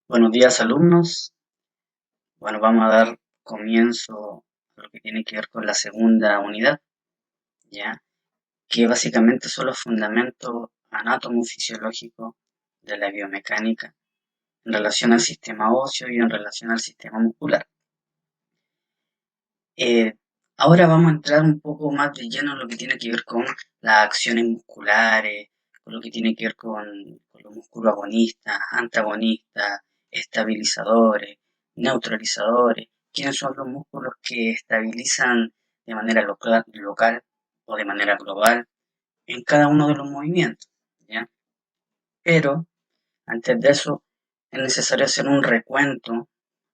Buenos días, alumnos. Bueno, vamos a dar comienzo a lo que tiene que ver con la segunda unidad, ¿ya? Que básicamente son los fundamentos anatomofisiológicos de la biomecánica en relación al sistema óseo y en relación al sistema muscular. Eh, Ahora vamos a entrar un poco más de lleno en lo que tiene que ver con las acciones musculares, con lo que tiene que ver con los músculos agonistas, antagonistas, estabilizadores, neutralizadores, quiénes son los músculos que estabilizan de manera local o de manera global en cada uno de los movimientos, ¿ya? Pero antes de eso es necesario hacer un recuento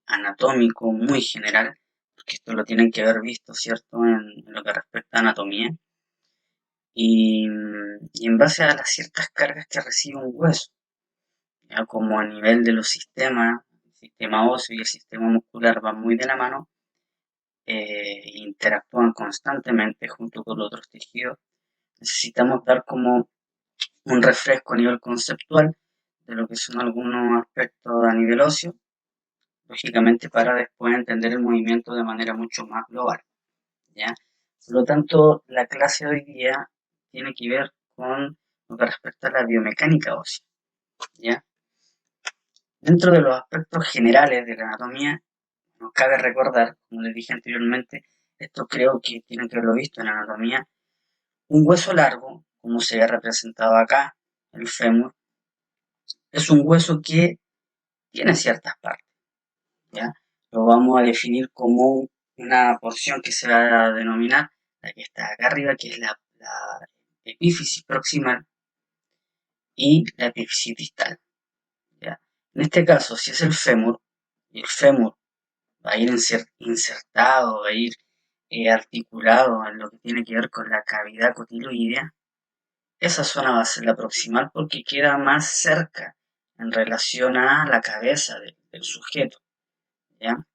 anatómico muy general, porque esto lo tienen que haber visto, ¿cierto?, en lo que respecta a anatomía, y en base a las ciertas cargas que recibe un hueso, ya como a nivel de los sistemas, el sistema óseo y el sistema muscular van muy de la mano, interactúan constantemente junto con los otros tejidos, necesitamos dar como un refresco a nivel conceptual de lo que son algunos aspectos a nivel óseo, lógicamente para después entender el movimiento de manera mucho más global, ¿ya? Por lo tanto, la clase de hoy día tiene que ver con lo que respecta a la biomecánica ósea, ¿ya? Dentro de los aspectos generales de la anatomía, nos cabe recordar, como les dije anteriormente, esto creo que tienen que haberlo visto en la anatomía, un hueso largo, como se ve representado acá, el fémur, es un hueso que tiene ciertas partes, ¿ya? Lo vamos a definir como una porción que se va a denominar la que está acá arriba, que es la epífisis proximal y la epífisis distal, ¿ya? En este caso, si es el fémur, y el fémur va a ir insertado, va a ir articulado en lo que tiene que ver con la cavidad cotiloidea, esa zona va a ser la proximal porque queda más cerca en relación a la cabeza del sujeto, ¿ya?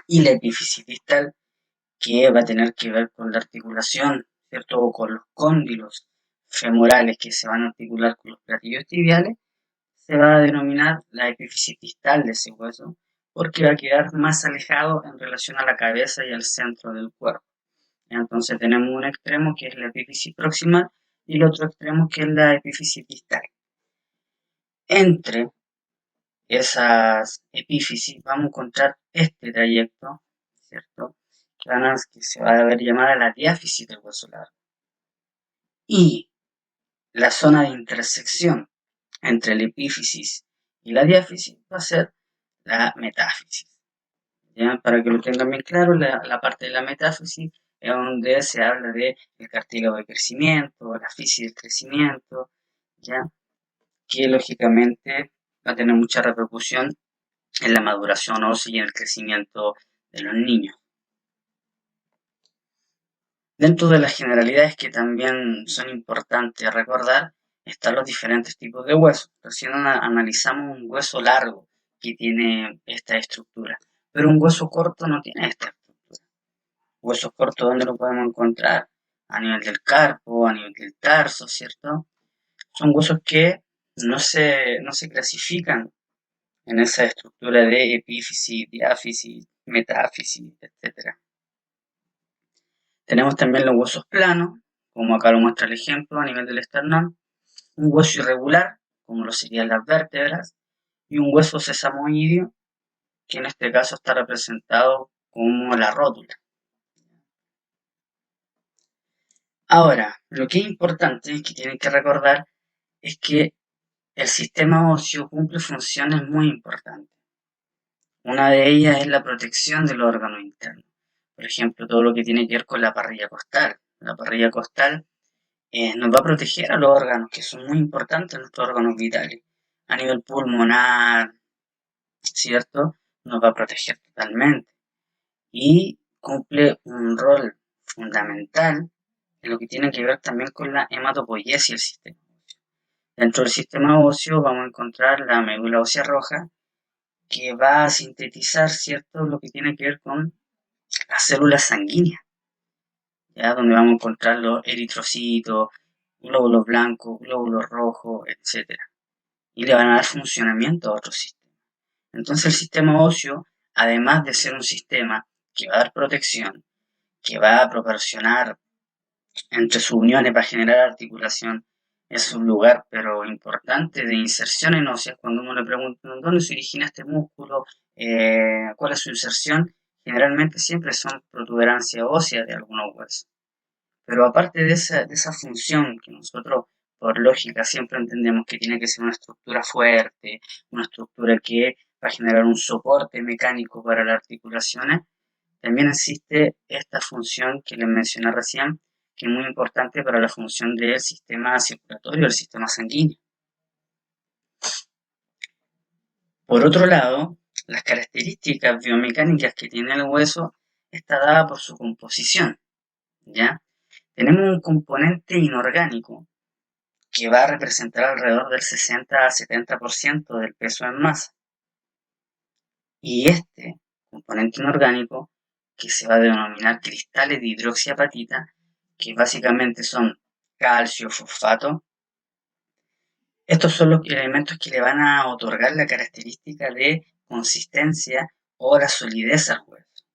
Y la epífisis distal, que va a tener que ver con la articulación, ¿cierto? O con los cóndilos femorales que se van a articular con los platillos tibiales, se va a denominar la epífisis distal de ese hueso, porque va a quedar más alejado en relación a la cabeza y al centro del cuerpo. Entonces tenemos un extremo que es la epífisis proximal y el otro extremo que es la epífisis distal. Entre esas epífisis vamos a encontrar este trayecto, ¿cierto? Que se va a ver llamada la diáfisis del hueso largo. Y la zona de intersección entre la epífisis y la diáfisis va a ser la metáfisis. ¿Ya? Para que lo tengan bien claro, la parte de la metáfisis es donde se habla de el cartílago de crecimiento, la fisis del crecimiento, ¿ya? Que lógicamente va a tener mucha repercusión en la maduración ósea y en el crecimiento de los niños. Dentro de las generalidades que también son importantes recordar, están los diferentes tipos de huesos. Recién analizamos un hueso largo que tiene esta estructura, pero un hueso corto no tiene esta estructura. Huesos cortos, ¿dónde lo podemos encontrar? A nivel del carpo, a nivel del tarso, ¿cierto? Son huesos que no se clasifican en esa estructura de epífisis, diáfisis, metáfisis, etcétera. Tenemos también los huesos planos, como acá lo muestra el ejemplo a nivel del esternón, un hueso irregular, como lo serían las vértebras, y un hueso sesamoideo, que en este caso está representado como la rótula. Ahora, lo que es importante y que tienen que recordar es que el sistema óseo cumple funciones muy importantes. Una de ellas es la protección del órgano interno. Por ejemplo, todo lo que tiene que ver con la parrilla costal. La parrilla costal nos va a proteger a los órganos que son muy importantes, nuestros órganos vitales. A nivel pulmonar, ¿cierto? Nos va a proteger totalmente. Y cumple un rol fundamental en lo que tiene que ver también con la hematopoiesis del sistema óseo. Dentro del sistema óseo vamos a encontrar la médula ósea roja, que va a sintetizar, ¿cierto?, lo que tiene que ver con las células sanguíneas, ¿ya? Donde vamos a encontrar los eritrocitos, glóbulos blancos, glóbulos rojos, etcétera. Y le van a dar funcionamiento a otros sistemas. Entonces el sistema óseo, además de ser un sistema que va a dar protección, que va a proporcionar entre sus uniones para generar articulación, es un lugar pero importante de inserción en óseas. Cuando uno le pregunta dónde se origina este músculo, cuál es su inserción, generalmente siempre son protuberancias óseas de algunos huesos. Pero aparte de esa función que nosotros por lógica siempre entendemos que tiene que ser una estructura fuerte, una estructura que va a generar un soporte mecánico para las articulaciones, también existe esta función que les mencioné recién, que es muy importante para la función del sistema circulatorio, del sistema sanguíneo. Por otro lado, las características biomecánicas que tiene el hueso está dada por su composición, ¿ya? Tenemos un componente inorgánico que va a representar alrededor del 60 a 70% del peso en masa. Y este componente inorgánico, que se va a denominar cristales de hidroxiapatita, que básicamente son calcio, fosfato, estos son los elementos que le van a otorgar la característica de consistencia o la solidez al hueso.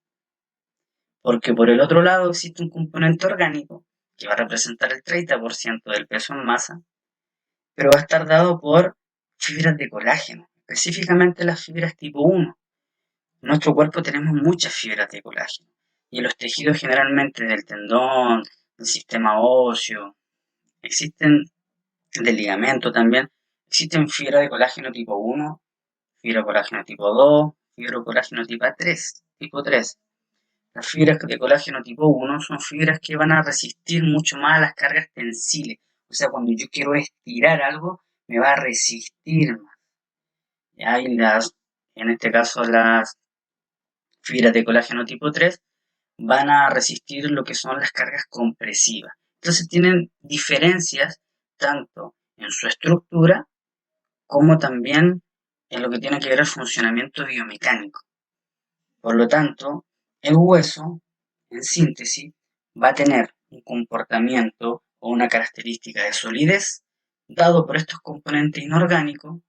Porque por el otro lado existe un componente orgánico que va a representar el 30% del peso en masa, pero va a estar dado por fibras de colágeno, específicamente las fibras tipo 1. En nuestro cuerpo tenemos muchas fibras de colágeno y en los tejidos generalmente del tendón, del sistema óseo, existen del ligamento también, existen fibras de colágeno tipo 1, fibra de colágeno tipo 2, fibra de colágeno tipo 3. Las fibras de colágeno tipo 1 son fibras que van a resistir mucho más a las cargas tensiles. O sea, cuando yo quiero estirar algo, me va a resistir más. ¿Ya? Y en este caso, las fibras de colágeno tipo 3 van a resistir lo que son las cargas compresivas. Entonces tienen diferencias tanto en su estructura como también en lo que tiene que ver el funcionamiento biomecánico. Por lo tanto, el hueso, en síntesis, va a tener un comportamiento o una característica de solidez dado por estos componentes inorgánicos,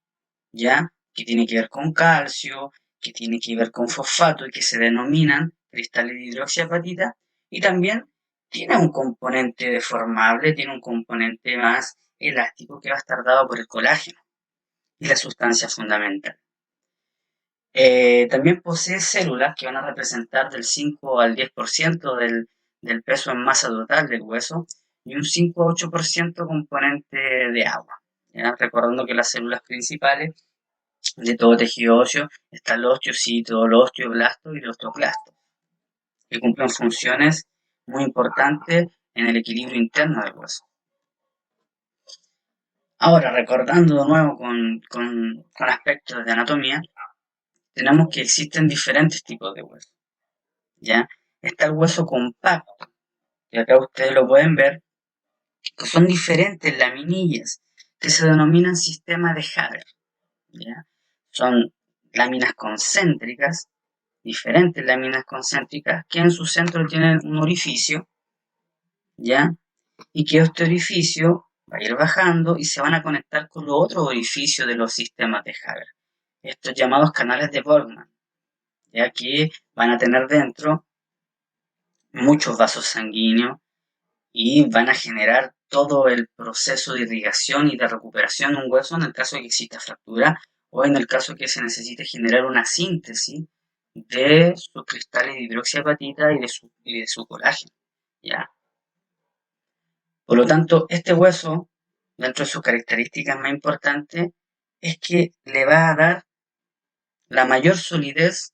ya que tiene que ver con calcio, que tiene que ver con fosfato y que se denominan cristales de hidroxiapatita, y también tiene un componente deformable, tiene un componente más elástico que va a estar dado por el colágeno y la sustancia fundamental. También posee células que van a representar del 5 al 10% del peso en masa total del hueso y un 5 a 8% componente de agua. ¿Ya? Recordando que las células principales de todo tejido óseo están los osteocitos, los osteoblastos y los osteoclastos, que cumplen funciones muy importantes en el equilibrio interno del hueso. Ahora, recordando de nuevo con aspectos de anatomía, tenemos que existen diferentes tipos de hueso, ¿ya? Está el hueso compacto, que acá ustedes lo pueden ver, que son diferentes laminillas, que se denominan sistema de Haber, ¿ya? Son láminas concéntricas, diferentes láminas concéntricas, que en su centro tienen un orificio, ¿ya? Y que este orificio va a ir bajando y se van a conectar con los otros orificios de los sistemas de Haber, estos llamados canales de Boltzmann, ya que van a tener dentro muchos vasos sanguíneos y van a generar todo el proceso de irrigación y de recuperación de un hueso en el caso de que exista fractura o en el caso de que se necesite generar una síntesis de sus cristales de hidroxiapatita y de su colágeno, ¿ya? Por lo tanto, este hueso, dentro de sus características más importantes, es que le va a dar la mayor solidez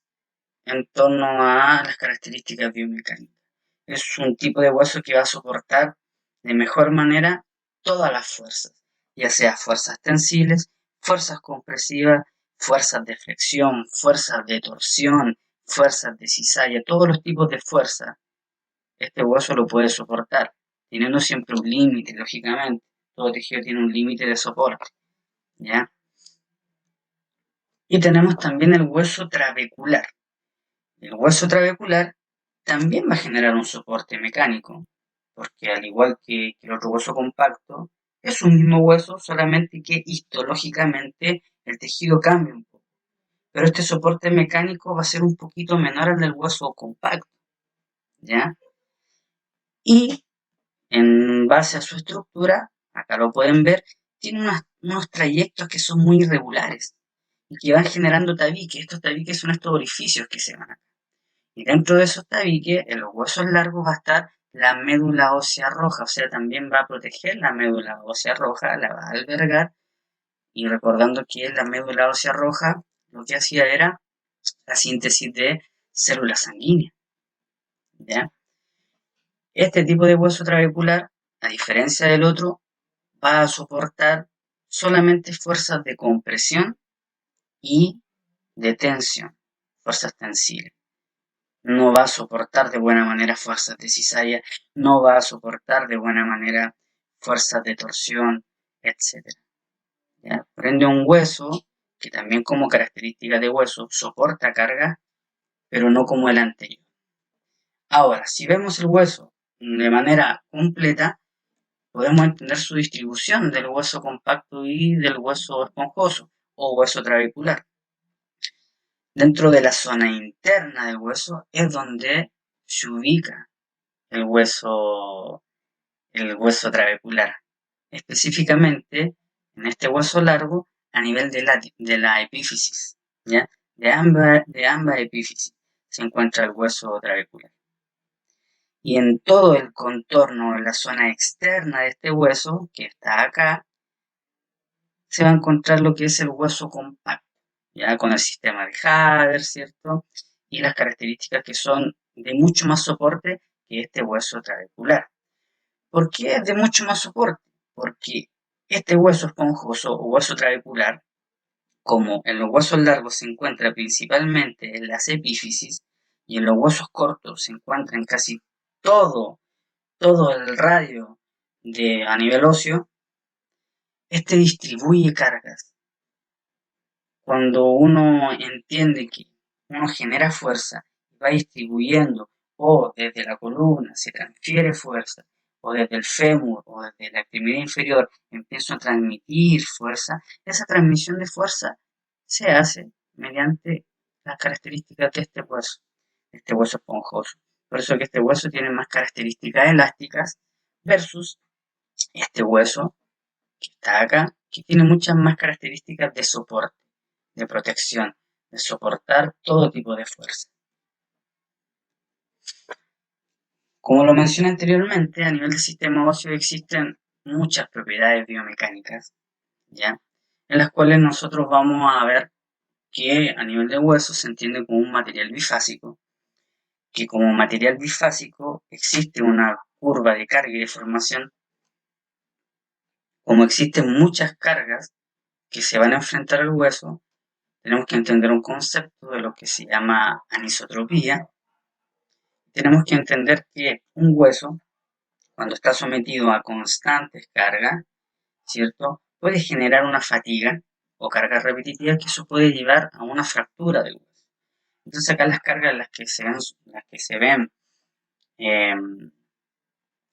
en torno a las características biomecánicas. Es un tipo de hueso que va a soportar de mejor manera todas las fuerzas, ya sea fuerzas tensiles, fuerzas compresivas, fuerzas de flexión, fuerzas de torsión, fuerzas de cizalla, todos los tipos de fuerza. Este hueso lo puede soportar, teniendo siempre un límite, lógicamente. Todo tejido tiene un límite de soporte, ¿ya? Y tenemos también el hueso trabecular. El hueso trabecular también va a generar un soporte mecánico, porque al igual que el otro hueso compacto, es un mismo hueso, solamente que histológicamente el tejido cambia un poco. pero este soporte mecánico va a ser un poquito menor al del hueso compacto, ¿ya? Y en base a su estructura, acá lo pueden ver, tiene unos trayectos que son muy irregulares y que van generando tabiques. Estos tabiques son estos orificios que se van acá. Y dentro de esos tabiques, en los huesos largos va a estar la médula ósea roja, o sea, también va a proteger la médula ósea roja, la va a albergar. Y recordando que la médula ósea roja lo que hacía era la síntesis de células sanguíneas, ¿ya? Este tipo de hueso trabecular, a diferencia del otro, va a soportar solamente fuerzas de compresión y de tensión, fuerzas tensiles. No va a soportar de buena manera fuerzas de cizalla, no va a soportar de buena manera fuerzas de torsión, etc. ¿Ya? Prende un hueso que también como característica de hueso soporta carga, pero no como el anterior. Ahora, si vemos el hueso de manera completa, podemos entender su distribución del hueso compacto y del hueso esponjoso o hueso trabecular. Dentro de la zona interna del hueso es donde se ubica el hueso, el hueso trabecular. Específicamente en este hueso largo a nivel de la epífisis, ¿ya? De ambas epífisis se encuentra el hueso trabecular. Y en todo el contorno, en la zona externa de este hueso, que está acá, se va a encontrar lo que es el hueso compacto, ya con el sistema de Haber, ¿cierto? Y las características que son de mucho más soporte que este hueso trabecular. ¿Por qué es de mucho más soporte? Porque este hueso esponjoso o hueso trabecular, como en los huesos largos se encuentra principalmente en las epífisis y en los huesos cortos se encuentra en casi todo, todo el radio a nivel óseo, este distribuye cargas. Cuando uno entiende que uno genera fuerza y va distribuyendo, o desde la columna se transfiere fuerza, o desde el fémur o desde la extremidad inferior empiezo a transmitir fuerza, esa transmisión de fuerza se hace mediante las características de este hueso esponjoso. Por eso que este hueso tiene más características elásticas versus este hueso que está acá, que tiene muchas más características de soporte, de protección, de soportar todo tipo de fuerza. Como lo mencioné anteriormente, a nivel del sistema óseo existen muchas propiedades biomecánicas, ¿ya? En las cuales nosotros vamos a ver que a nivel de hueso se entiende como un material bifásico, que como material bifásico existe una curva de carga y deformación, como existen muchas cargas que se van a enfrentar al hueso, tenemos que entender un concepto de lo que se llama anisotropía. Tenemos que entender que un hueso, cuando está sometido a constantes cargas, ¿cierto? Puede generar una fatiga o cargas repetitivas que eso puede llevar a una fractura del hueso. Entonces acá las cargas las que se ven eh,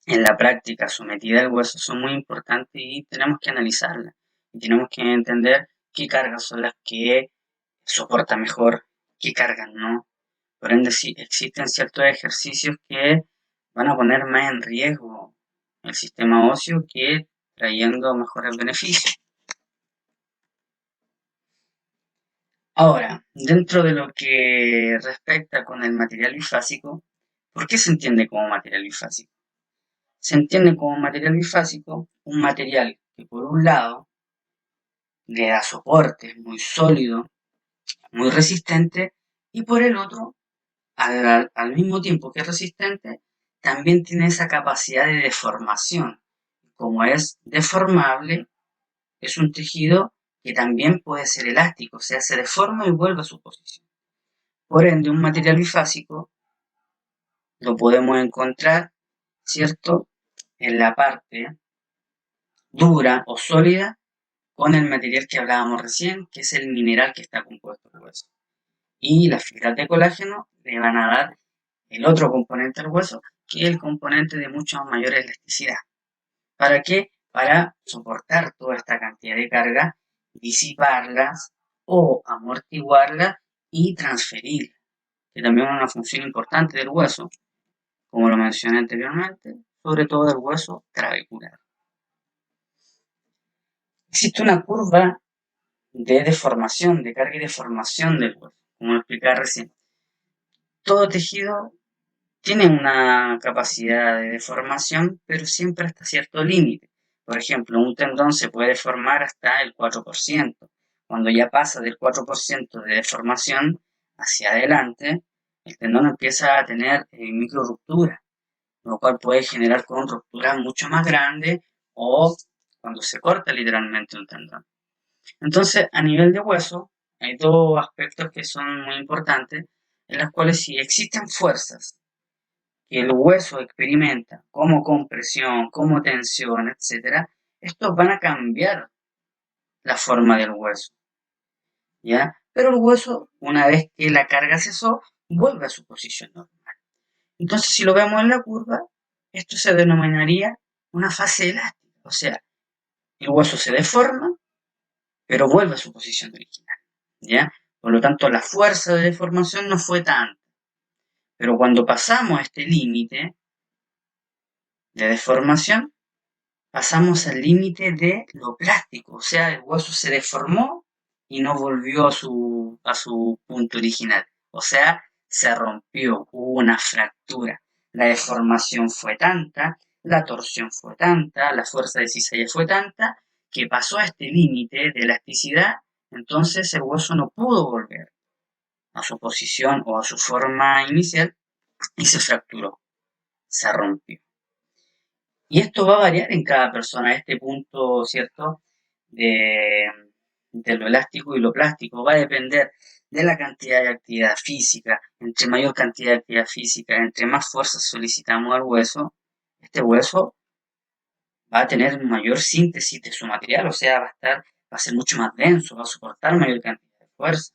en la práctica sometida al hueso son muy importantes y tenemos que analizarlas. Y tenemos que entender qué cargas son las que soporta mejor, qué cargas no. Por ende, sí, existen ciertos ejercicios que van a poner más en riesgo el sistema óseo que trayendo mejores beneficios. Ahora, dentro de lo que respecta con el material bifásico, ¿por qué se entiende como material bifásico? Se entiende como material bifásico un material que por un lado le da soporte, es muy sólido, muy resistente, y por el otro al mismo tiempo que es resistente, también tiene esa capacidad de deformación. Como es deformable, es un tejido que también puede ser elástico, o sea, se deforma y vuelve a su posición. Por ende, un material bifásico lo podemos encontrar, ¿cierto?, en la parte dura o sólida con el material que hablábamos recién, que es el mineral que está compuesto el hueso. Y las fibras de colágeno le van a dar el otro componente del hueso, que es el componente de mucha mayor elasticidad. ¿Para qué? Para soportar toda esta cantidad de carga, disiparlas o amortiguarla y transferirla, que también es una función importante del hueso, como lo mencioné anteriormente, sobre todo del hueso trabecular. Existe una curva de deformación, de carga y deformación del hueso, como lo explicaba recién. Todo tejido tiene una capacidad de deformación, pero siempre hasta cierto límite. Por ejemplo, un tendón se puede deformar hasta el 4%. Cuando ya pasa del 4% de deformación hacia adelante, el tendón empieza a tener micro rupturas, lo cual puede generar con rupturas mucho más grandes o cuando se corta literalmente un tendón. Entonces, a nivel de hueso, hay dos aspectos que son muy importantes, en las cuales si existen fuerzas que el hueso experimenta como compresión, como tensión, etc., estos van a cambiar la forma del hueso, ¿ya? Pero el hueso, una vez que la carga cesó, vuelve a su posición normal. Entonces, si lo vemos en la curva, esto se denominaría una fase elástica, o sea, el hueso se deforma, pero vuelve a su posición original, ¿ya? Por lo tanto, la fuerza de deformación no fue tanta. Pero cuando pasamos este límite de deformación, pasamos al límite de lo plástico, o sea, el hueso se deformó y no volvió a su punto original. O sea, se rompió, hubo una fractura. La deformación fue tanta, la torsión fue tanta, la fuerza de cizalla fue tanta, que pasó a este límite de elasticidad, entonces el hueso no pudo volver a su posición o a su forma inicial y se fracturó, se rompió. Y esto va a variar en cada persona, este punto, ¿cierto? De, de lo elástico y lo plástico. Va a depender de la cantidad de actividad física. Entre mayor cantidad de actividad física, entre más fuerza solicitamos al hueso, este hueso va a tener mayor síntesis de su material, o sea, va a ser mucho más denso, va a soportar mayor cantidad de fuerza.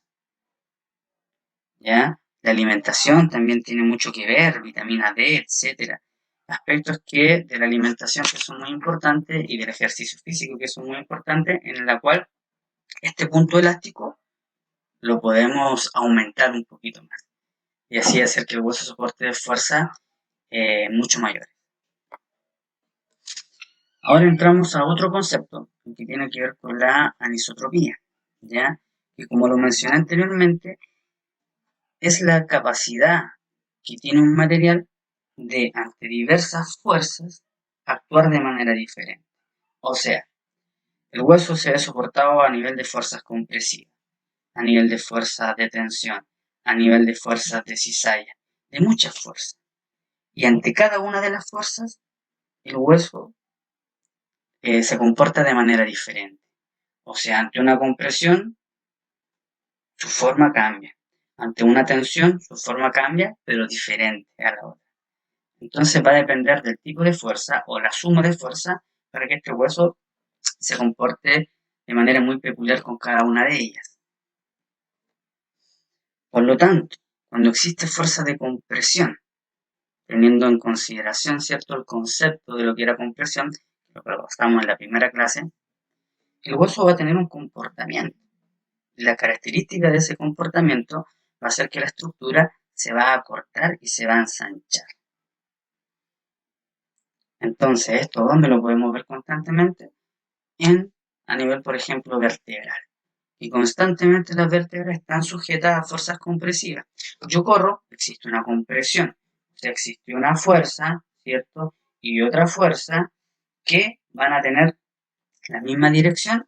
¿Ya? La alimentación también tiene mucho que ver, vitamina D, etcétera. Aspectos que de la alimentación que son muy importantes y del ejercicio físico que son muy importantes, en la cual este punto elástico lo podemos aumentar un poquito más y así hacer que el hueso soporte de fuerza mucho mayor. Ahora entramos a otro concepto que tiene que ver con la anisotropía, ¿ya? Que como lo mencioné anteriormente, es la capacidad que tiene un material de, ante diversas fuerzas, actuar de manera diferente. O sea, el hueso se ve soportado a nivel de fuerzas compresivas, a nivel de fuerzas de tensión, a nivel de fuerzas de cizalla, de muchas fuerzas. Y ante cada una de las fuerzas, el hueso se comporta de manera diferente. O sea, ante una compresión, su forma cambia. Ante una tensión, su forma cambia, pero diferente a la otra. Entonces va a depender del tipo de fuerza o la suma de fuerza para que este hueso se comporte de manera muy peculiar con cada una de ellas. Por lo tanto, cuando existe fuerza de compresión, teniendo en consideración, ¿cierto?, el concepto de lo que era compresión, lo que estamos en la primera clase, el hueso va a tener un comportamiento. Y la característica de ese comportamiento va a ser que la estructura se va a acortar y se va a ensanchar. Entonces, ¿esto dónde lo podemos ver constantemente? A nivel, por ejemplo, vertebral. Y constantemente las vértebras están sujetas a fuerzas compresivas. Yo corro, existe una compresión, o sea, existe una fuerza, ¿cierto? Y otra fuerza que van a tener la misma dirección,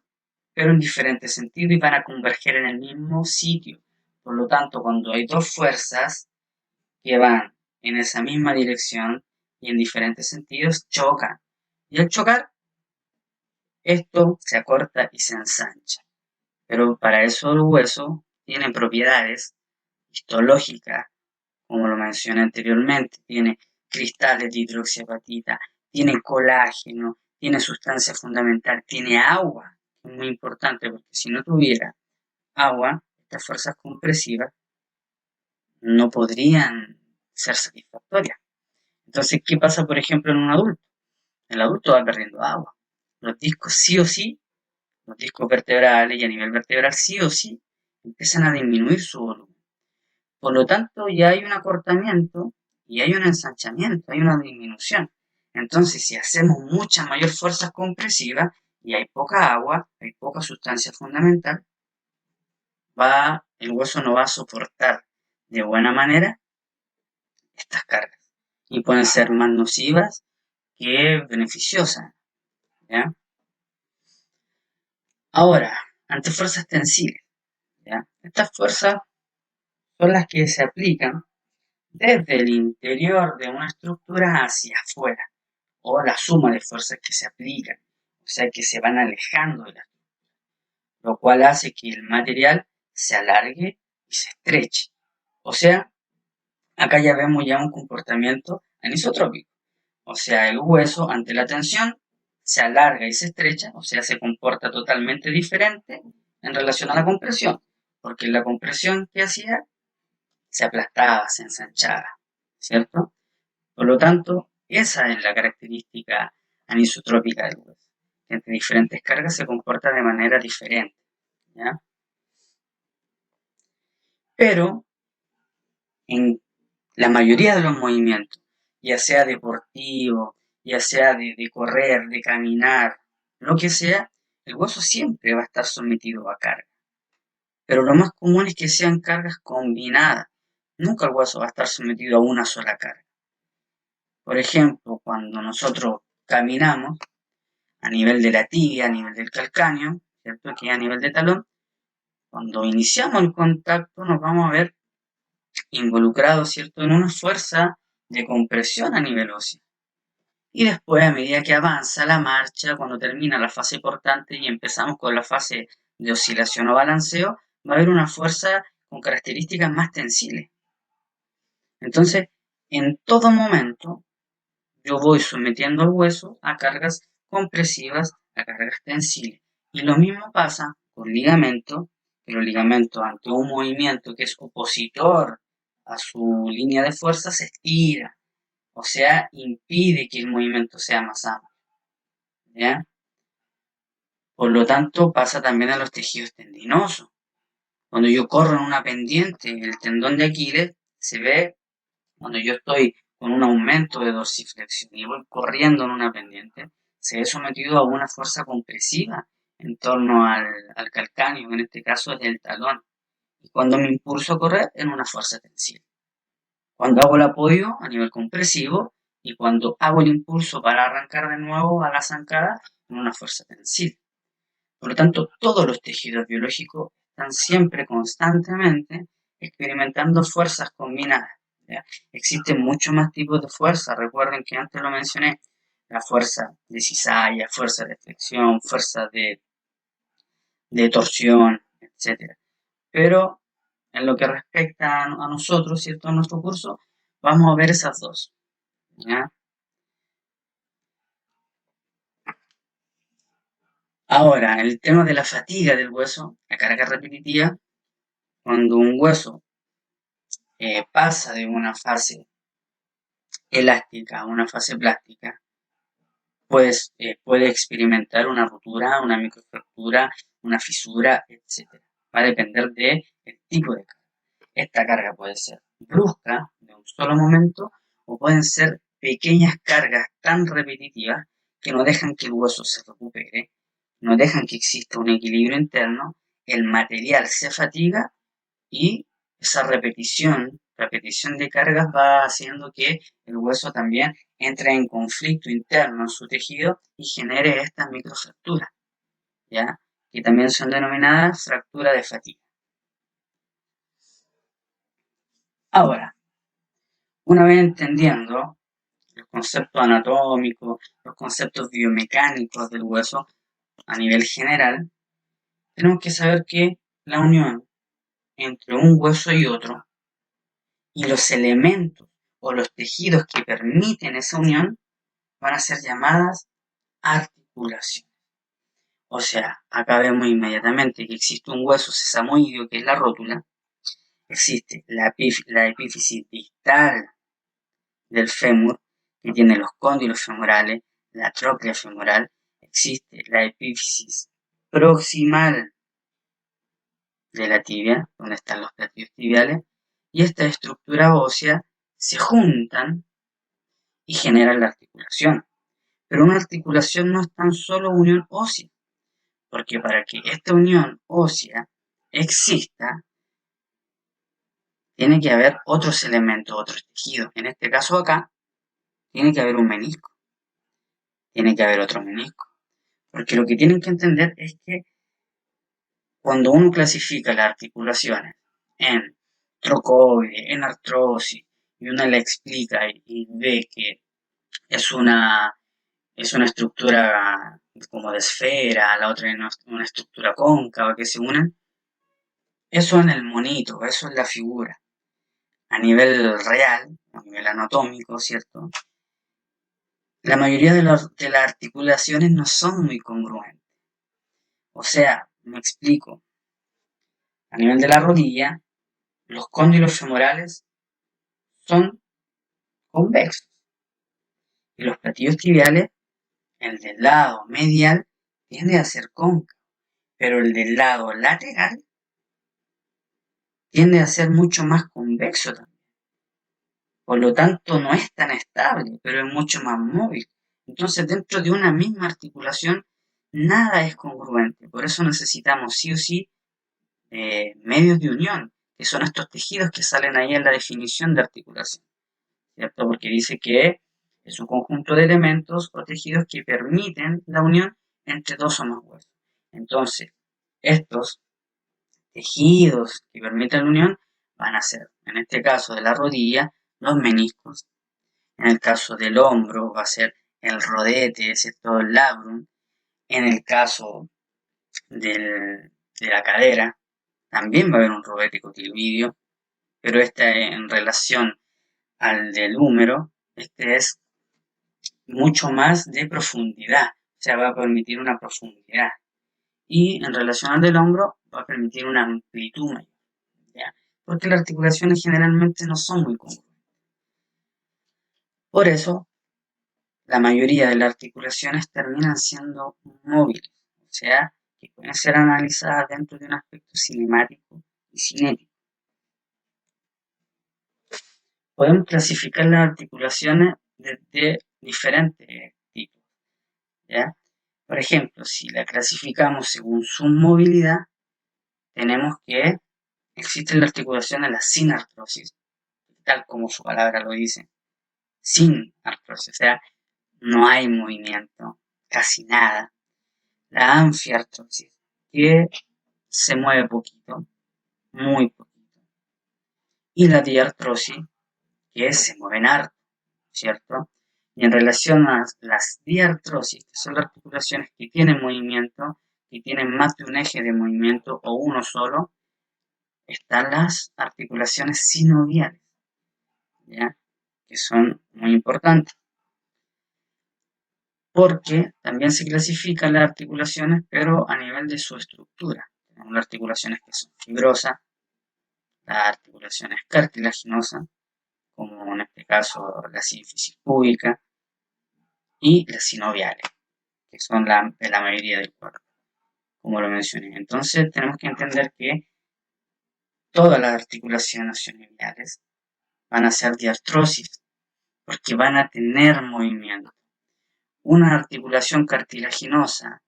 pero en diferentes sentidos y van a converger en el mismo sitio. Por lo tanto, cuando hay dos fuerzas que van en esa misma dirección y en diferentes sentidos, chocan. Y al chocar, esto se acorta y se ensancha. Pero para eso el hueso tiene propiedades histológicas, como lo mencioné anteriormente, tiene cristales de hidroxiapatita, tiene colágeno, tiene sustancia fundamental, tiene agua, que es muy importante porque si no tuviera agua, estas fuerzas compresivas no podrían ser satisfactorias. Entonces, ¿qué pasa, por ejemplo, en un adulto? El adulto va perdiendo agua. Los discos sí o sí, los discos vertebrales y a nivel vertebral sí o sí empiezan a disminuir su volumen. Por lo tanto, ya hay un acortamiento y hay un ensanchamiento, hay una disminución. Entonces, si hacemos mucha mayor fuerza compresiva y hay poca agua, hay poca sustancia fundamental, el hueso no va a soportar de buena manera estas cargas y pueden ser más nocivas que beneficiosas, ¿ya? Ahora, ante fuerzas tensiles, ¿ya? Estas fuerzas son las que se aplican desde el interior de una estructura hacia afuera, o la suma de fuerzas que se aplican, o sea que se van alejando de la estructura, lo cual hace que el material se alargue y se estreche. O sea, acá ya vemos ya un comportamiento anisotrópico. O sea, el hueso ante la tensión se alarga y se estrecha, o sea, se comporta totalmente diferente en relación a la compresión, porque la compresión que hacía se aplastaba, se ensanchaba, ¿cierto? Por lo tanto, esa es la característica anisotrópica del hueso, que entre diferentes cargas se comporta de manera diferente, ¿ya? Pero en la mayoría de los movimientos, ya sea deportivo, ya sea de correr, de caminar, lo que sea, el hueso siempre va a estar sometido a carga. Pero lo más común es que sean cargas combinadas. Nunca el hueso va a estar sometido a una sola carga. Por ejemplo, cuando nosotros caminamos a nivel de la tibia, a nivel del calcáneo, ¿cierto? Que a nivel de talón, cuando iniciamos el contacto nos vamos a ver involucrados, ¿cierto? En una fuerza de compresión a nivel óseo. Y después, a medida que avanza la marcha, cuando termina la fase portante y empezamos con la fase de oscilación o balanceo, va a haber una fuerza con características más tensiles. Entonces, en todo momento, yo voy sometiendo al hueso a cargas compresivas, a cargas tensiles. Y lo mismo pasa con ligamentos, que los ligamentos ante un movimiento que es opositor a su línea de fuerza se estira, o sea, impide que el movimiento sea más amplio, ¿ya? Por lo tanto, pasa también a los tejidos tendinosos. Cuando yo corro en una pendiente, el tendón de Aquiles se ve cuando yo estoy con un aumento de dorsiflexión y voy corriendo en una pendiente, se ve sometido a una fuerza compresiva en torno al calcáneo, en este caso es el talón. Y cuando me impulso a correr, en una fuerza tensiva. Cuando hago el apoyo a nivel compresivo y cuando hago el impulso para arrancar de nuevo a la zancada, en una fuerza tensiva. Por lo tanto, todos los tejidos biológicos están siempre, constantemente, experimentando fuerzas combinadas, ¿ya? Existen muchos más tipos de fuerza. Recuerden que antes lo mencioné, la fuerza de cizalla, fuerza de flexión, fuerza de torsión, etcétera. Pero en lo que respecta a nosotros, ¿cierto? En nuestro curso, vamos a ver esas dos, ¿ya? Ahora, el tema de la fatiga del hueso, la carga repetitiva, cuando un hueso pasa de una fase elástica a una fase plástica, pues puede experimentar una rotura, una microfractura, una fisura, etc. Va a depender del tipo de carga. Esta carga puede ser brusca, de un solo momento, o pueden ser pequeñas cargas tan repetitivas que no dejan que el hueso se recupere, no dejan que exista un equilibrio interno, el material se fatiga y esa repetición de cargas va haciendo que el hueso también entre en conflicto interno en su tejido y genere estas microfracturas, ¿ya? Que también son denominadas fractura de fatiga. Ahora, una vez entendiendo los conceptos anatómicos, los conceptos biomecánicos del hueso a nivel general, tenemos que saber que la unión entre un hueso y otro y los elementos o los tejidos que permiten esa unión van a ser llamadas articulaciones. O sea, acá vemos inmediatamente que existe un hueso sesamoideo que es la rótula, existe la epífisis distal del fémur que tiene los cóndilos femorales, la tróclea femoral, existe la epífisis proximal de la tibia, donde están los platillos tibiales, y esta estructura ósea se juntan y generan la articulación. Pero una articulación no es tan solo unión ósea, porque para que esta unión ósea exista, tiene que haber otros elementos, otros tejidos. En este caso acá, tiene que haber un menisco, tiene que haber otro menisco. Porque lo que tienen que entender es que cuando uno clasifica las articulaciones en trocoide, en artrosis, y uno le explica y ve que es una estructura como de esfera, la otra es una estructura cóncava que se unen, eso en el monito, eso es la figura. A nivel real, a nivel anatómico, ¿cierto? La mayoría de las articulaciones no son muy congruentes. O sea, me explico. A nivel de la rodilla, los cóndilos femorales son convexos. Y los platillos tibiales, el del lado medial, tiende a ser cóncavo. Pero el del lado lateral tiende a ser mucho más convexo también. Por lo tanto, no es tan estable, pero es mucho más móvil. Entonces, dentro de una misma articulación, nada es congruente. Por eso necesitamos sí o sí medios de unión, que son estos tejidos que salen ahí en la definición de articulación, ¿cierto? Porque dice que es un conjunto de elementos o tejidos que permiten la unión entre dos o más huesos. Entonces, estos tejidos que permiten la unión van a ser, en este caso de la rodilla, los meniscos. En el caso del hombro va a ser el rodete, ¿cierto? El labrum. En el caso de la cadera, también va a haber un rodete cotiloideo, pero este en relación al del húmero, este es mucho más de profundidad, o sea, va a permitir una profundidad. Y en relación al del hombro, va a permitir una amplitud mayor, ¿ya? Porque las articulaciones generalmente no son muy congruentes. Por eso, la mayoría de las articulaciones terminan siendo móviles, o sea, que pueden ser analizadas dentro de un aspecto cinemático y cinético. Podemos clasificar las articulaciones desde diferentes tipos, ¿ya? Por ejemplo, si la clasificamos según su movilidad, tenemos que existen las articulaciones las sin artrosis, tal como su palabra lo dice, sin artrosis, o sea, no hay movimiento, casi nada. La anfiartrosis, que se mueve poquito, muy poquito. Y la diartrosis, que se mueven harto, ¿cierto? Y en relación a las diartrosis, que son las articulaciones que tienen movimiento, que tienen más de un eje de movimiento o uno solo, están las articulaciones sinoviales, ¿ya? Que son muy importantes. Porque también se clasifican las articulaciones, pero a nivel de su estructura. Tenemos las articulaciones que son fibrosas, las articulaciones cartilaginosas, como en este caso la sínfisis púbica, y las sinoviales, que son de la mayoría del cuerpo, como lo mencioné. Entonces tenemos que entender que todas las articulaciones sinoviales van a ser diartrosis, porque van a tener movimiento. Una articulación cartilaginosa,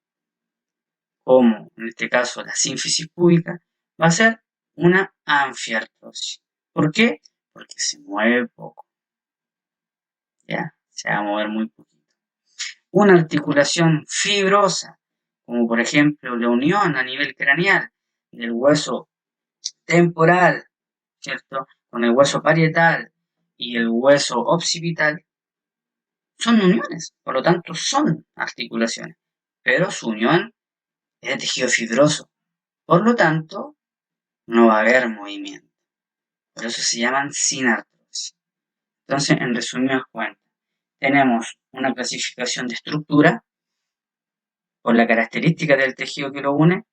como en este caso la sínfisis púbica, va a ser una anfiartrosis. ¿Por qué? Porque se mueve poco. ¿Ya? Se va a mover muy poquito. Una articulación fibrosa, como por ejemplo la unión a nivel craneal del hueso temporal, ¿cierto? Con el hueso parietal y el hueso occipital, son uniones, por lo tanto son articulaciones, pero su unión es de tejido fibroso, por lo tanto no va a haber movimiento, por eso se llaman sin artrosis. Entonces, en resumidas cuentas, tenemos una clasificación de estructura por la característica del tejido que lo une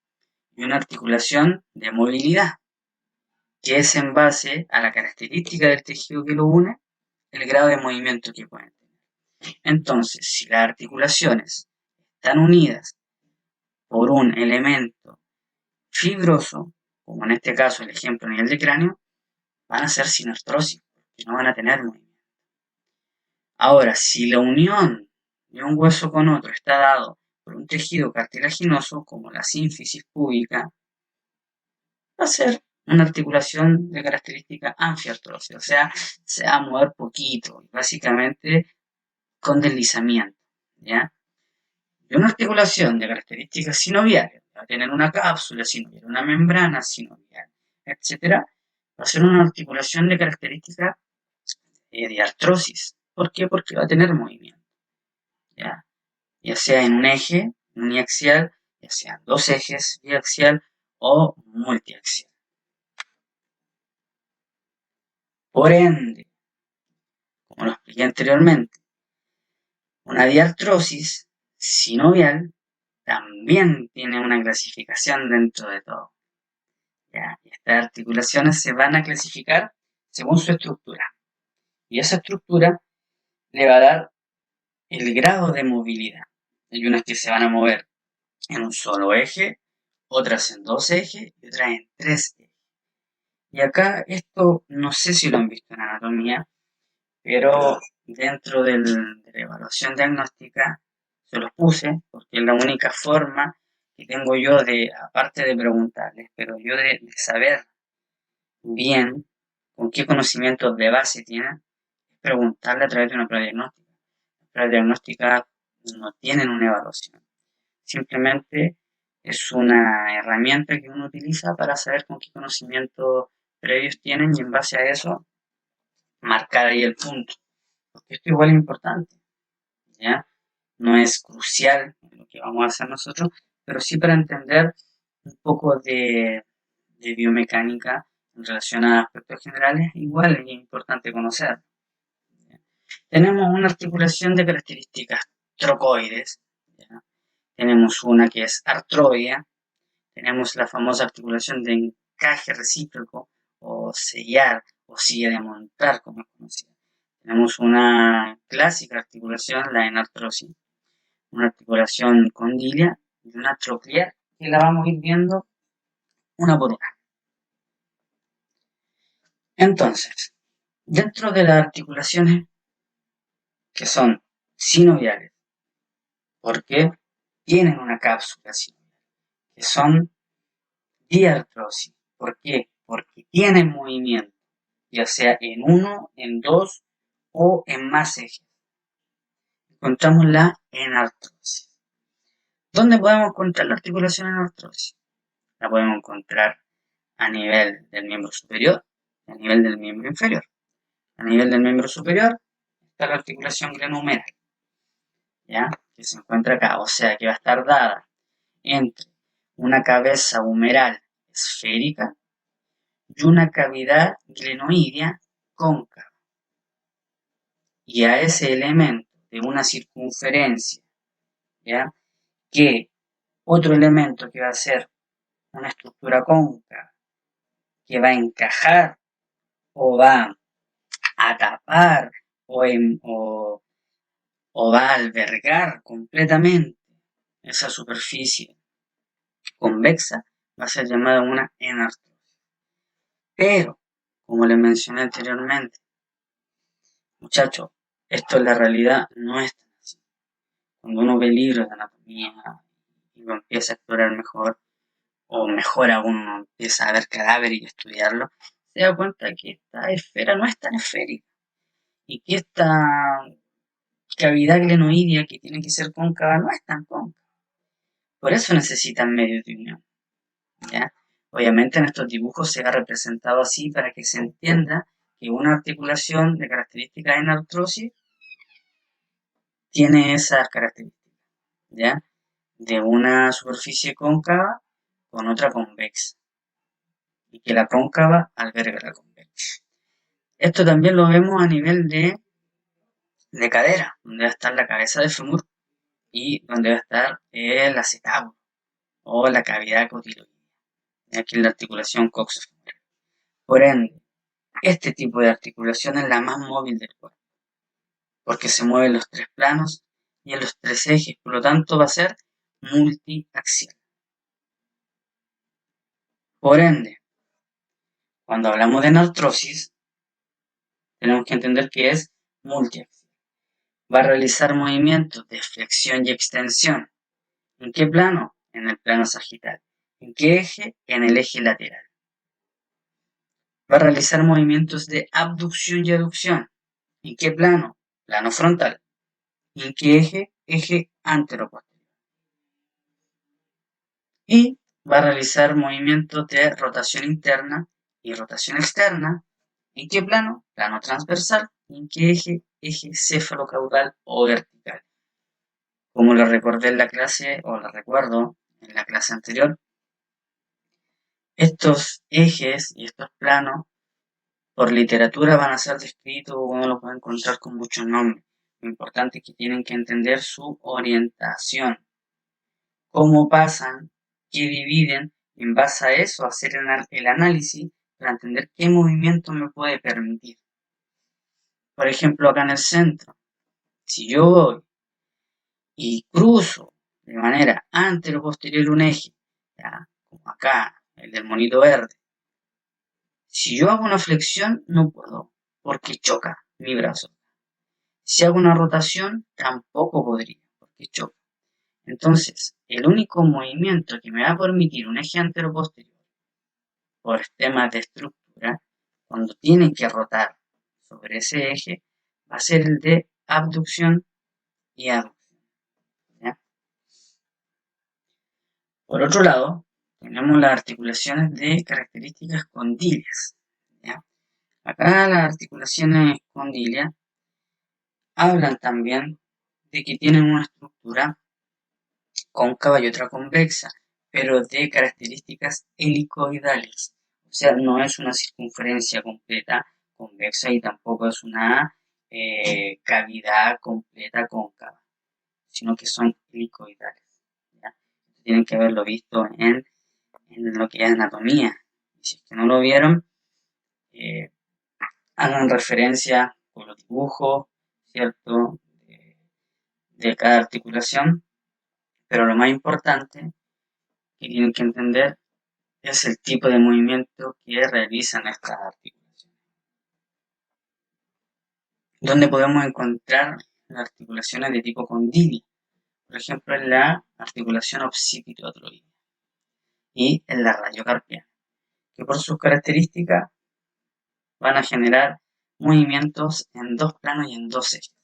y una articulación de movilidad, que es en base a la característica del tejido que lo une, el grado de movimiento que pueden tener. Entonces, si las articulaciones están unidas por un elemento fibroso, como en este caso el ejemplo a nivel de cráneo, van a ser sin artrosis, porque no van a tener movimiento. Ahora, si la unión de un hueso con otro está dado por un tejido cartilaginoso, como la sínfisis púbica, va a ser una articulación de característica anfiartrosis, o sea, se va a mover poquito, básicamente con deslizamiento, ¿ya? Y una articulación de características sinoviales, va a tener una cápsula sinovial, una membrana sinovial, etcétera, va a ser una articulación de características de artrosis. ¿Por qué? Porque va a tener movimiento, ¿ya? Ya sea en un eje uniaxial, ya sean dos ejes biaxial o multiaxial. Por ende, como lo expliqué anteriormente, una diartrosis sinovial también tiene una clasificación dentro de todo. ¿Ya? Y estas articulaciones se van a clasificar según su estructura. Y esa estructura le va a dar el grado de movilidad. Hay unas que se van a mover en un solo eje, otras en dos ejes y otras en tres ejes. Y acá esto no sé si lo han visto en anatomía, pero dentro de la evaluación diagnóstica se los puse porque es la única forma que tengo yo de, aparte de preguntarles, pero yo de saber bien con qué conocimientos de base tienen, es preguntarle a través de una prueba diagnóstica. Las pruebas diagnósticas no tienen una evaluación, simplemente es una herramienta que uno utiliza para saber con qué conocimientos previos tienen y en base a eso marcar ahí el punto. Porque esto igual es importante, ¿ya? No es crucial lo que vamos a hacer nosotros, pero sí para entender un poco de biomecánica en relación a aspectos generales, igual es importante conocer. ¿Ya? Tenemos una articulación de características trocoides, ¿ya? Tenemos una que es artroidea, tenemos la famosa articulación de encaje recíproco o sellar o silla de montar, como es conocida. Tenemos una clásica articulación, la enartrosis, una articulación condilia y una troclear, que la vamos a ir viendo una por una. Entonces, dentro de las articulaciones que son sinoviales, porque tienen una cápsula sinovial, que son diartrosis. ¿Por qué? Porque tienen movimiento, ya sea en uno, en dos o en más ejes. Encontramos la enartrosis. ¿Dónde podemos encontrar la articulación enartrosis? La podemos encontrar a nivel del miembro superior y a nivel del miembro inferior. A nivel del miembro superior está la articulación glenohumeral, ¿ya? Que se encuentra acá, o sea que va a estar dada entre una cabeza humeral esférica y una cavidad glenoidea cóncava. Y a ese elemento de una circunferencia, ¿ya? Que otro elemento que va a ser una estructura cóncava, que va a encajar o va a tapar o va a albergar completamente esa superficie convexa, va a ser llamada una enartrosis. Pero, como les mencioné anteriormente, muchachos, esto en la realidad no es tan así. Cuando uno ve libros de anatomía y lo empieza a explorar mejor, o mejor aún uno empieza a ver cadáveres y estudiarlo, se da cuenta que esta esfera no es tan esférica y que esta cavidad glenoidea que tiene que ser cóncava no es tan cóncava. Por eso necesitan medios de unión, ¿ya? Obviamente en estos dibujos se ha representado así para que se entienda que una articulación de características en artrosis tiene esas características, ¿ya? De una superficie cóncava con otra convexa y que la cóncava alberga la convexa. Esto también lo vemos a nivel de cadera, donde va a estar la cabeza del fémur y donde va a estar el acetábulo o la cavidad cotiloidea. Aquí la articulación coxofemoral. Por ende, este tipo de articulación es la más móvil del cuerpo, porque se mueve en los tres planos y en los tres ejes, por lo tanto va a ser multiaxial. Por ende, cuando hablamos de artrosis, tenemos que entender que es multiaxial. Va a realizar movimientos de flexión y extensión. ¿En qué plano? En el plano sagital. ¿En qué eje? En el eje lateral. Va a realizar movimientos de abducción y aducción. ¿En qué plano? Plano frontal. ¿En qué eje? Eje anteroposterior. Y va a realizar movimientos de rotación interna y rotación externa. ¿En qué plano? Plano transversal. ¿En qué eje? Eje cefalocaudal o vertical. Como lo recordé en la clase, o lo recuerdo en la clase anterior, estos ejes y estos planos, por literatura van a ser descritos, o uno los va a encontrar con muchos nombres. Lo importante es que tienen que entender su orientación, cómo pasan, qué dividen, en base a eso hacer el análisis para entender qué movimiento me puede permitir. Por ejemplo, acá en el centro, si yo voy y cruzo de manera antero-posterior un eje, ¿ya? Como acá, el del monito verde, si yo hago una flexión, no puedo, porque choca mi brazo. Si hago una rotación, tampoco podría, porque choca. Entonces, el único movimiento que me va a permitir un eje antero-posterior por temas de estructura, cuando tienen que rotar sobre ese eje, va a ser el de abducción y aducción. ¿Ya? Por otro lado, tenemos las articulaciones de características condilias. ¿Ya? Acá las articulaciones condilias hablan también de que tienen una estructura cóncava y otra convexa, pero de características helicoidales. O sea, no es una circunferencia completa convexa y tampoco es una cavidad completa cóncava, sino que son helicoidales. ¿Ya? Tienen que haberlo visto en lo que es anatomía. Y si es que no lo vieron, eh, hagan referencia con los dibujos, ¿cierto? De cada articulación, pero lo más importante que tienen que entender es el tipo de movimiento que realizan estas articulaciones. ¿Dónde podemos encontrar las articulaciones de tipo condilio? Por ejemplo, en la articulación occipito-troidea y en la radiocarpiana, que por sus características van a generar movimientos en dos planos y en dos ejes.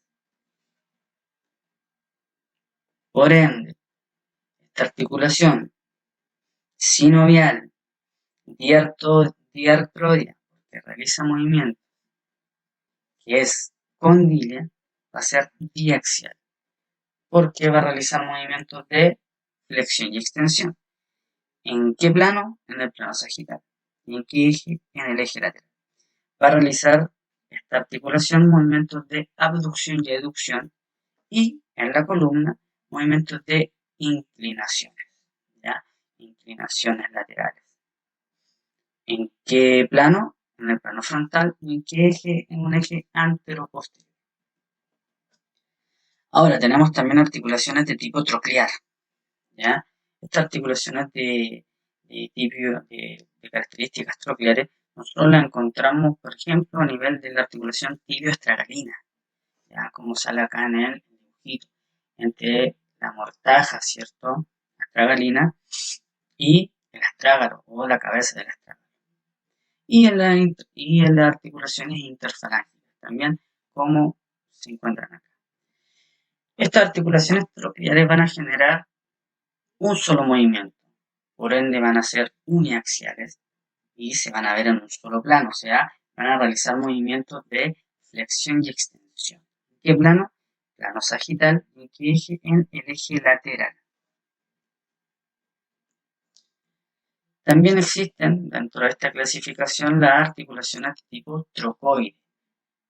Por ende, esta articulación sinovial diartroidea, que realiza movimientos, que es condilia, va a ser diaxial, porque va a realizar movimientos de flexión y extensión. ¿En qué plano? En el plano sagital. ¿Y en qué eje? En el eje lateral. Va a realizar esta articulación movimientos de abducción y aducción, y en la columna movimientos de inclinaciones, ¿ya? Inclinaciones laterales. ¿En qué plano? En el plano frontal. ¿Y en qué eje? En un eje antero-posterior. Ahora tenemos también articulaciones de tipo troclear, ¿ya? Estas articulaciones de características trocleares, nosotros las encontramos, por ejemplo, a nivel de la articulación tibio-estragalina, ¿ya? Como sale acá en el dibujito, entre la mortaja, ¿cierto? La astragalina y el astrágalo o la cabeza del astrágalo. Y en las articulaciones interfalángicas, también como se encuentran acá. Estas articulaciones trocleares van a generar un solo movimiento, por ende van a ser uniaxiales y se van a ver en un solo plano, o sea, van a realizar movimientos de flexión y extensión. ¿En qué plano? Plano sagital. ¿En qué eje? En el eje lateral. También existen dentro de esta clasificación las articulaciones de tipo trocoide.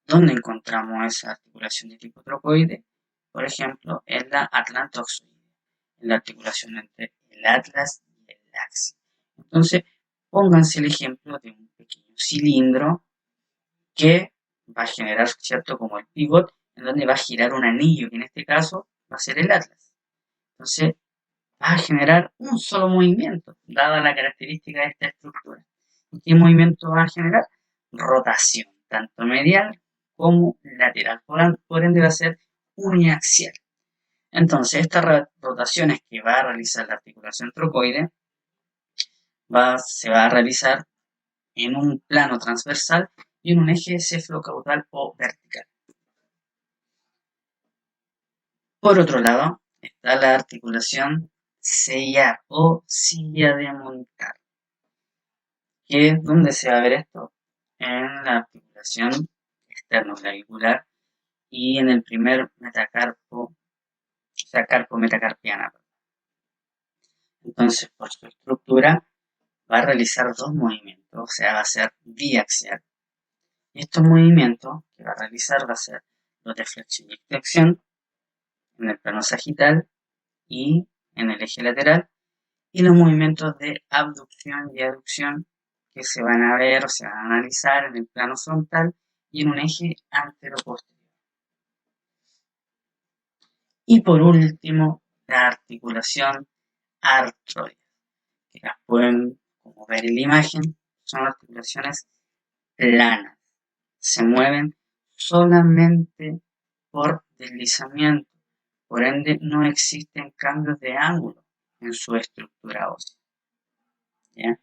¿Dónde encontramos esa articulación de tipo trocoide? Por ejemplo, en la atlantoxoide, en la articulación entre el atlas y el axis. Entonces, pónganse el ejemplo de un pequeño cilindro que va a generar, ¿cierto?, como el pivot, en donde va a girar un anillo, que en este caso va a ser el atlas. Entonces, va a generar un solo movimiento, dada la característica de esta estructura. ¿Y qué movimiento va a generar? Rotación, tanto medial como lateral. Por ende va a ser uniaxial. Entonces, estas rotaciones que va a realizar la articulación trocoide se va a realizar en un plano transversal y en un eje cefalocaudal o vertical. Por otro lado, está la articulación sellar o silla de montar. ¿Qué es donde se va a ver esto? En la articulación externoclavicular y en el primer metacarpo, o sea, carpo metacarpiana. Entonces, por su estructura, va a realizar dos movimientos, o sea, va a ser biaxial. Y estos movimientos que va a realizar va a ser los de flexión y extensión en el plano sagital y en el eje lateral, y los movimientos de abducción y aducción que se van a ver o se van a analizar en el plano frontal y en un eje antero-posterior. Y por último, la articulación artroide, que las pueden, como ver en la imagen, son articulaciones planas, se mueven solamente por deslizamiento, por ende no existen cambios de ángulo en su estructura ósea. ¿Ya?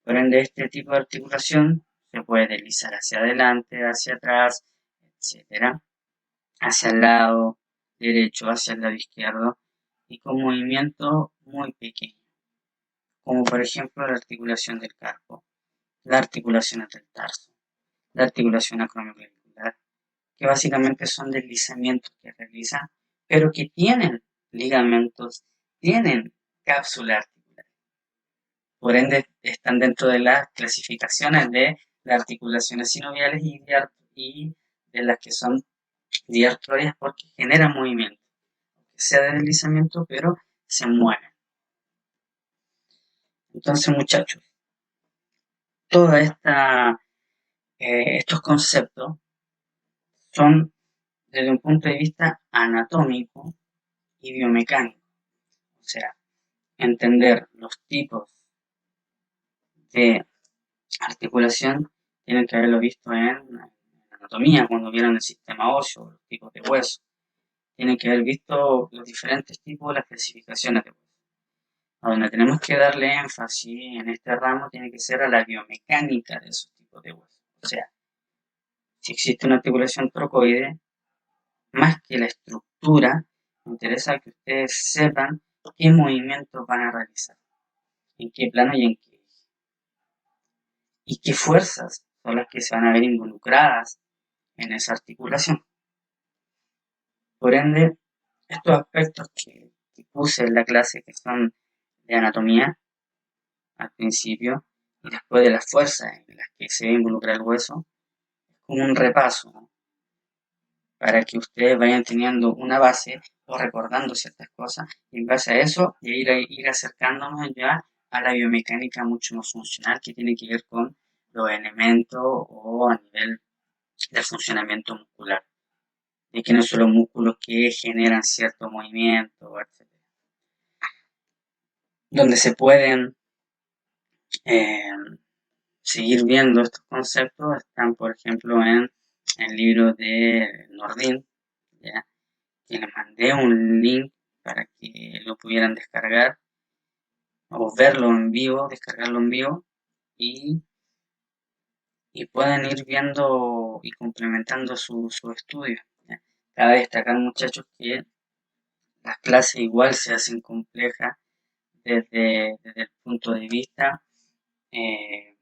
Por ende, este tipo de articulación se puede deslizar hacia adelante, hacia atrás, etcétera, hacia el lado derecho, hacia el lado izquierdo, y con movimientos muy pequeños, como por ejemplo la articulación del carpo, la articulación del tarso, la articulación acromioclavicular, que básicamente son deslizamientos que realiza, pero que tienen ligamentos, tienen cápsula articular. Por ende, están dentro de las clasificaciones de las articulaciones sinoviales y de las que son diartroides porque generan movimiento, que sea de deslizamiento, pero se mueven. Entonces, muchachos, todos estos conceptos son desde un punto de vista anatómico y biomecánico. O sea, entender los tipos de articulación tienen que haberlo visto en anatomía, cuando vieron el sistema óseo, los tipos de hueso. Tienen que haber visto los diferentes tipos de las clasificaciones de hueso. A donde tenemos que darle énfasis en este ramo tiene que ser a la biomecánica de esos tipos de hueso. O sea, si existe una articulación trocoide, más que la estructura, me interesa que ustedes sepan qué movimientos van a realizar, en qué plano y en qué eje. Y qué fuerzas son las que se van a ver involucradas en esa articulación. Por ende, estos aspectos que puse en la clase, que son de anatomía al principio, y después de las fuerzas en las que se ve involucrar el hueso, es como un repaso, ¿no? Para que ustedes vayan teniendo una base o recordando ciertas cosas, y en base a eso ir acercándonos ya a la biomecánica mucho más funcional que tiene que ver con los elementos o a nivel del funcionamiento muscular, de que no son los músculos que generan cierto movimiento, etc. Donde se pueden eh, seguir viendo estos conceptos están, por ejemplo, en el libro de Nordin, ¿ya? Que les mandé un link para que lo pudieran descargar o verlo en vivo, descargarlo en vivo y, y puedan ir viendo y complementando su estudio, ¿ya? Cabe destacar, muchachos, que las clases igual se hacen complejas desde el punto de vista eh,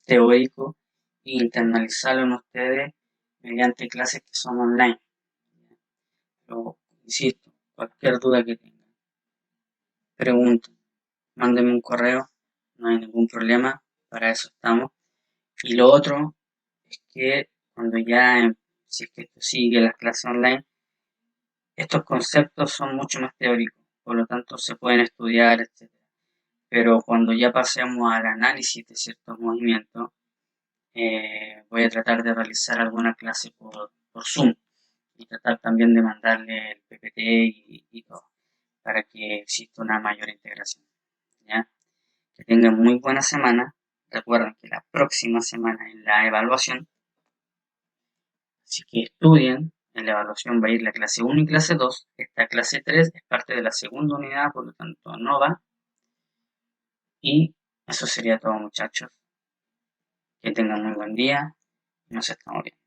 teórico e internalizarlo en ustedes mediante clases que son online. Pero, insisto, cualquier duda que tengan, pregunten, mándenme un correo, no hay ningún problema, para eso estamos. Y lo otro es que cuando ya, si es que esto sigue las clases online, estos conceptos son mucho más teóricos, por lo tanto se pueden estudiar, etc. Pero cuando ya pasemos al análisis de ciertos movimientos, voy a tratar de realizar alguna clase por Zoom y tratar también de mandarle el PPT y todo, para que exista una mayor integración. ¿Ya? Que tengan muy buena semana. Recuerden que la próxima semana es la evaluación, así que estudien. En la evaluación va a ir la clase 1 y clase 2. Esta clase 3 es parte de la segunda unidad, por lo tanto no va. Y eso sería todo, muchachos. Que tengan muy buen día. Nos estamos viendo.